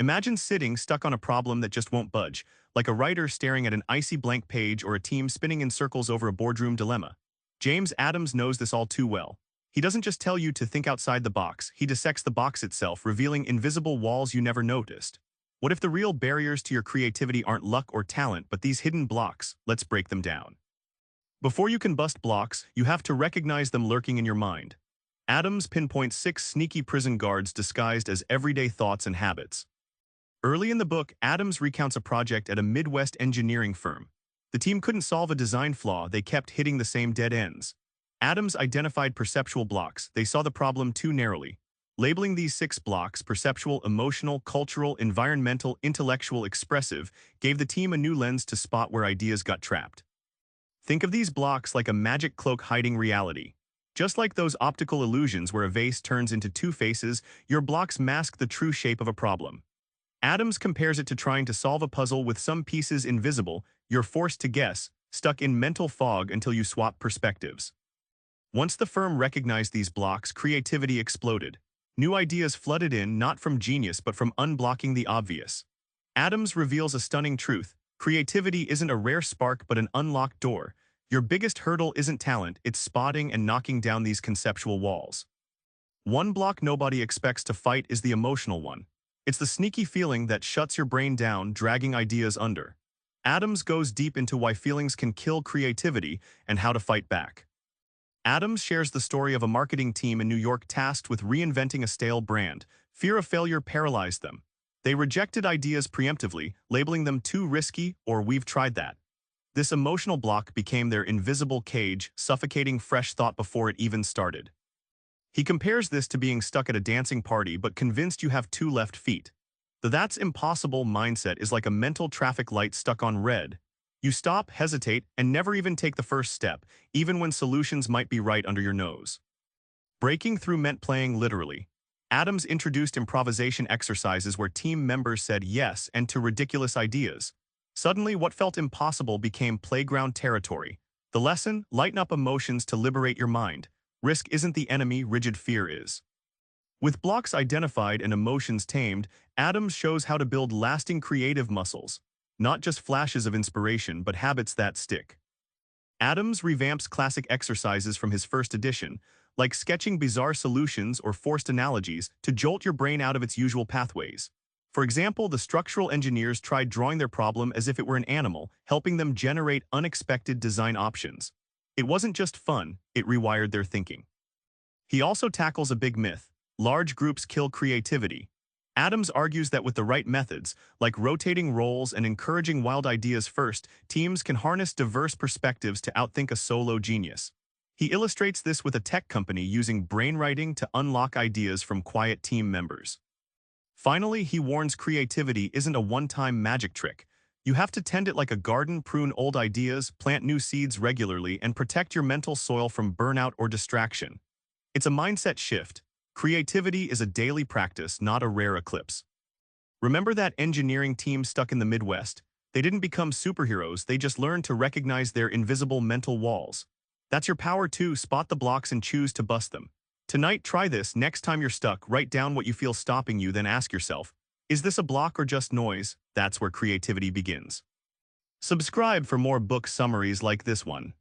Imagine sitting stuck on a problem that just won't budge, like a writer staring at an icy blank page or a team spinning in circles over a boardroom dilemma. James Adams knows this all too well. He doesn't just tell you to think outside the box, he dissects the box itself, revealing invisible walls you never noticed. What if the real barriers to your creativity aren't luck or talent, but these hidden blocks? Let's break them down. Before you can bust blocks, you have to recognize them lurking in your mind. Adams pinpoints 6 sneaky prison guards disguised as everyday thoughts and habits. Early in the book, Adams recounts a project at a Midwest engineering firm. The team couldn't solve a design flaw, they kept hitting the same dead ends. Adams identified perceptual blocks, they saw the problem too narrowly. Labeling these 6 blocks, perceptual, emotional, cultural, environmental, intellectual, expressive, gave the team a new lens to spot where ideas got trapped. Think of these blocks like a magic cloak hiding reality. Just like those optical illusions where a vase turns into 2 faces, your blocks mask the true shape of a problem. Adams compares it to trying to solve a puzzle with some pieces invisible, you're forced to guess, stuck in mental fog until you swap perspectives. Once the firm recognized these blocks, creativity exploded. New ideas flooded in, not from genius but from unblocking the obvious. Adams reveals a stunning truth. Creativity isn't a rare spark but an unlocked door. Your biggest hurdle isn't talent, it's spotting and knocking down these conceptual walls. One block nobody expects to fight is the emotional one. It's the sneaky feeling that shuts your brain down, dragging ideas under. Adams goes deep into why feelings can kill creativity and how to fight back. Adams shares the story of a marketing team in New York tasked with reinventing a stale brand. Fear of failure paralyzed them. They rejected ideas preemptively, labeling them too risky or "we've tried that." This emotional block became their invisible cage, suffocating fresh thought before it even started. He compares this to being stuck at a dancing party but convinced you have 2 left feet. The "that's impossible" mindset is like a mental traffic light stuck on red. You stop, hesitate, and never even take the first step, even when solutions might be right under your nose. Breaking through meant playing literally. Adams introduced improvisation exercises where team members said yes and to ridiculous ideas. Suddenly, what felt impossible became playground territory. The lesson: lighten up emotions to liberate your mind. Risk isn't the enemy, rigid fear is. With blocks identified and emotions tamed, Adams shows how to build lasting creative muscles. Not just flashes of inspiration, but habits that stick. Adams revamps classic exercises from his first edition, like sketching bizarre solutions or forced analogies, to jolt your brain out of its usual pathways. For example, the structural engineers tried drawing their problem as if it were an animal, helping them generate unexpected design options. It wasn't just fun, it rewired their thinking. He also tackles a big myth: large groups kill creativity. Adams argues that with the right methods, like rotating roles and encouraging wild ideas first, teams can harness diverse perspectives to outthink a solo genius. He illustrates this with a tech company using brainwriting to unlock ideas from quiet team members. Finally, he warns creativity isn't a one-time magic trick. You have to tend it like a garden, prune old ideas, plant new seeds regularly, and protect your mental soil from burnout or distraction. It's a mindset shift. Creativity is a daily practice, not a rare eclipse. Remember that engineering team stuck in the Midwest? They didn't become superheroes, they just learned to recognize their invisible mental walls. That's your power too: spot the blocks and choose to bust them. Tonight, try this. Next time you're stuck, write down what you feel stopping you, then ask yourself, is this a block or just noise? That's where creativity begins. Subscribe for more book summaries like this one.